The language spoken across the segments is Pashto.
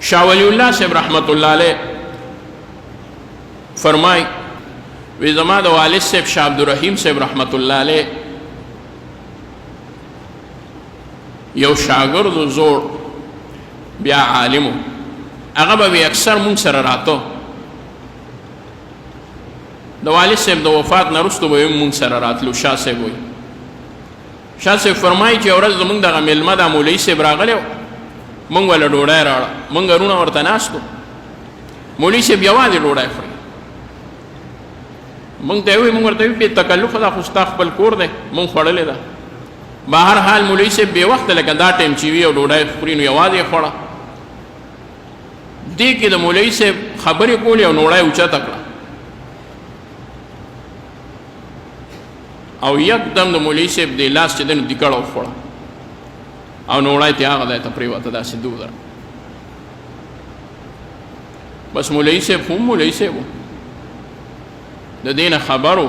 شاه ولی الله صاحب رحمت الله علیه فرمای وی زما د والد صاحب شاه عبدالرحیم صاحب رحمت الله علیه یو شاګرد زوړ بیا عالمو هغه به اکثر مونږ سره راته د والد صاحب د وفات نه وروسته به مونږ سره راتلو. شاه صاحب وایي شاه صاحب فرمایي چې ورځ زمونږ دغه میلمه د مولوي صاحب راغلی و مونږ وله ډوډۍ راوړه مونږ ورونه ورته ناست وو مولوي صاحب یوازې ډوډۍ خوري مونږ ته یې وایي مونږ ورته وایي بې تکلفه ده خو ستا خپل کور دی مونږ خوړلې ده بهر حال مولوي صاحب بې وخته لکه دا ټایم چې وي او ډوډۍ خوري نو یوازې یې خوړه دې کې د مولوي صاحب خبرې کولې او نوړی اوچته کړه او یکدم د مولوي صاحب د لاس چې دی نو دیکړه وخوړه او نوړی تې هغه ځای ته پرېوته داسې دوده بس مولوي صاحب هم مولوي صاحب و د دې نه خبر و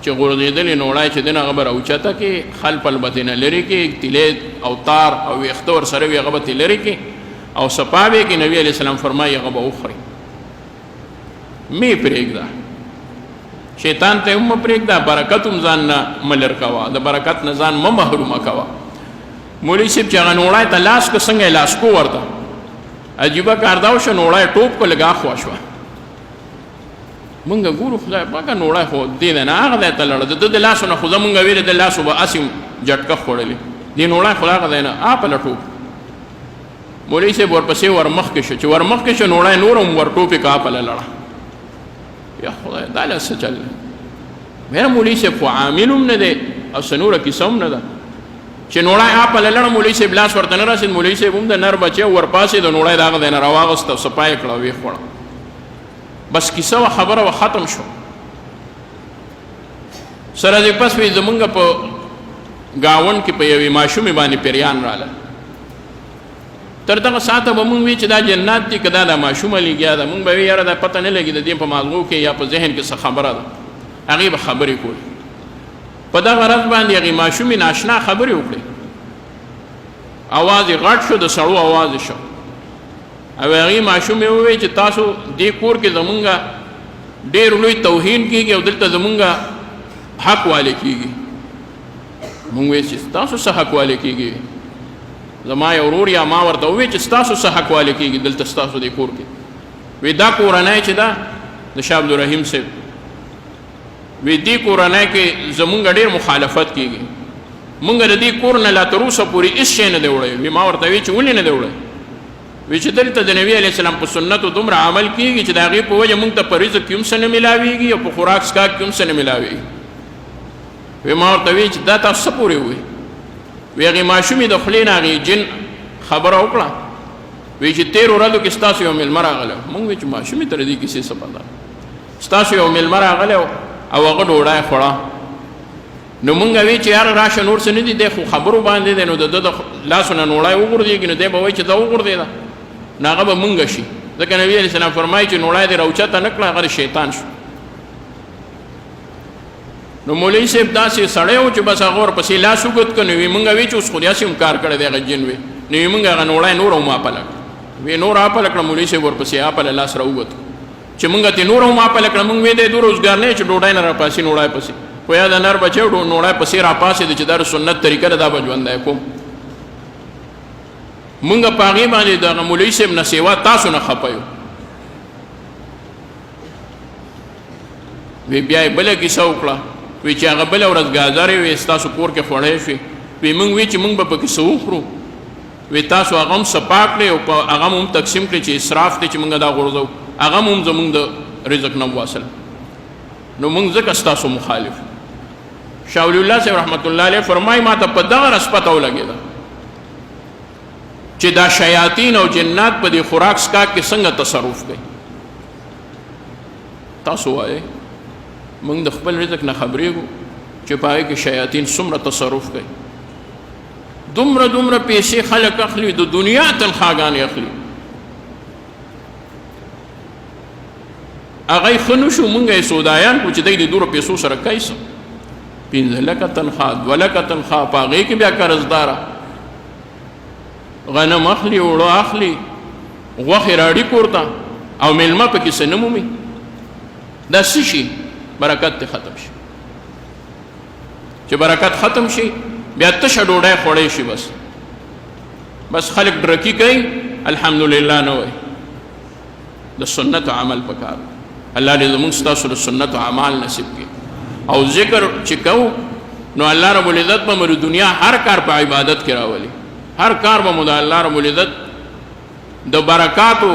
چې غورځېدلې نوړی چې دی نه هغه به راوچته کړي خل پل به ترې نه لرې کړي تیلې او تار او ویښته ورسره وي هغه به ترې لرې کړي او صفا به کې نبي علیه السلام فرمایي هغه به وخوري مې پرېږده شیطان ته هم مه پرېږده برکت هم ځان نه مه لر کوه د برکت نه ځان مه محرومه کوه مولوي صاحب چې هغه نوړی ته لاس که څنګه یې لاس کو ورته عجیبه کار دا وشوه نوړی ټوپ کو لږ اخوا شوه مونږ ګورو خدای پاکه نوړی خو دې دی نه هغه ځای ته لاړه د ده د لاسو نه خو زمونږ ویلې د لاسو به هسې جټکه خوړلې دې نوړی خو هغه ځای نه آپله ټوپ مولوي صاحب ورپسې ورمخکې شو چې ورمخکې شو نوړی نور هم ورټوپې که آپله لړه یا خدای دا له څه چل دی میره مولوي صاحب خو عامل هم نه دی او څه نوره کیسه هم نه ده چې نوړی آپله لړه مولوي صاحب لاس ورته نه رسېد مولوي صاحب هم د نر بچی ورپاسېد د نوړی د هغه ځای نه راواغېست او صفا یې کړه ویې خوړه بس کیسه و خبره و ختم شو سره دې پس وی زمونږ په ګاونډ کې په یوې ماشومې باندې پیریان راله تر دغه ساعته به مونږ وی چې دا جنات دي که دا د ماشومه لګیا ده مونږ به وی یاره دا پته نه لګي د دې په ماغزو کې یا په ذهن کې څه خبره ده هغې به خبرې کولې په دغه ورځ باندې هغې ماشومې ناشنا خبرې وکړې اواز یې غټ شو د سړو اواز یې شو او هغې ماشومې وویل چې تاسو دې کور کې زمونږ ډېر لوی توهین کېږي او دلته زمونږ حق والی کېږي مونږ ویل چې ستاسو څه حق والی کېږي زما یو ورور یا ما ورته وویل چې ستاسو څه حق والی کېږي دلته ستاسو دې کور کې وی دا کورنۍ چې ده د شاه عبدالرحیم صاحب وی دې کورنۍ کې زمونږ ډېر مخالفت کېږي مونږ د دې کور نه لا تر اوسه پورې هېڅ شی نه دی وړی وی ما ورته وی چې ولې نه دی وړی وی چې دلته د نبي علیه السلام په سنتو دومره عمل کېږي چې د هغې په وجه مونږ ته په رزق کې هم څه نه میلاویږي او په خوراک څښاک کې هم څه نه میلاویږي وی ما ورته وی چې دا تاسو څه پورې ووایي وی هغې ماشومې د خولې نه هغې جن خبره وکړه وی چې تېرو ورځو کې ستاسو یو میلمه راغلی و مونږ وی چې ماشومې ته د دې کیسې څه پته ستاسو یو میلمه راغلی و او هغه ډوډۍ خوړه نو مونږ وی چې یاره راشه نور څه نه دي دی خو خبرو باندې دی نو د ده د لاسو نه نوړی وغورځېږي نو دی به وایي چې دا وغورځېده نو هغه به مونږ شي ځکه نبي علیه السلام فرمایي چې نوړی دې راوچته نه کړه هغه د شیطان شو نو مولوي صاحب داسې سړی و چې بس هغه ورپسې لاس اوږد کړ نو وی مونږ وی چې اوس خو داسې هم کار کړی دی هغه جن وی نو وی مونږ هغه نوړی نور هم اپله کړه وی نور اپله کړه مولوي صاحب ورپسې اپله لاس راووت چې مونږ ته نور هم اپله کړه مونږ وی دی دو روزګار نه چې ډوډۍ نه راپاسي نوړی پسې خو یا د نر بچی نوړی پسې راپاسېد چې دا د سنت طریقه ده دا به ژوندی کوم مونږ په هغې باندې دغه مولوي صاحب نه سیوا تاسو نه خفه یو وی بیا یې بله کیسه وکړه وی چې هغه بله ورځ ګازرې وې ستاسو کور کې خوړی شوې وی مونږ وی چې مونږ به پکې څه وخورو وی تاسو هغه هم صفا کړئ او هغه هم تقسیم کړئ چې اسراف دی چې مونږ دا غورځو هغه هم زمونږ د رزق نه واصل نو مونږ ځکه ستاسو مخالف شاه ولی الله صاحب رحمت الله علیه فرمایي ما ته په دغه ورځ پته ولګېده چې دا شیاطین او جنات په دې خوراک څښاک کې څنګه تصرف کوي تاسو وایئ مونږ د خپل رزق نه خبرېږو چې په هغې کې شیاطین څومره تصرف کوي دومره دومره پیسې خلک اخلي د دنیا تنخواګانې اخلي هغه یې ښه نه شو مونږ یې سودایان کړو چې دی د دورو پیسو سره کوي څه 15 لکه تنخوا 2 لکه تنخوا په هغې کې بیا قرضداره غنم اخلي اوړه اخلي غوښې راړي کور ته او میلمه پکې څه نه مومي دا څه شي برکت دې ختم شي چې برکت ختم شي بیا تشه ډوډۍ خوړی شي بس خلک ډرکي کوي الحمدلله نه وایي د سنت عمل پکار الله دې زموږ ستاسو د سنت اعمال نصیب کړي او ذکر چې کوو نو الله رب العزت به مو دنیا هر کار په عبادت کې راولي هر کار به مو د الله رب العزت د برکاتو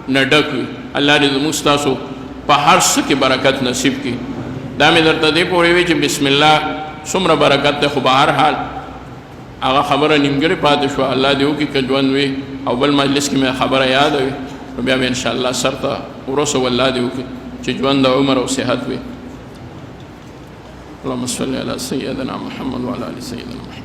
نه ډک وي الله دې زموږ ستاسو په هر څه کې برکت نصیب کړي دا مې درته دې پورې وی چې بسم الله څومره برکت ده خو به هر حال هغه خبره نیمګړې پاتې شوه الله دې وکړي که ژوند وي او بل مجلس کې مې خبره یاد وي نو بیا مې انشاءالله سر ته ورسو الله دې وکړي چې ژوند د عمر او صحت وي اللهم صل على سيدنا محمد وعلى ال سيدنا محمد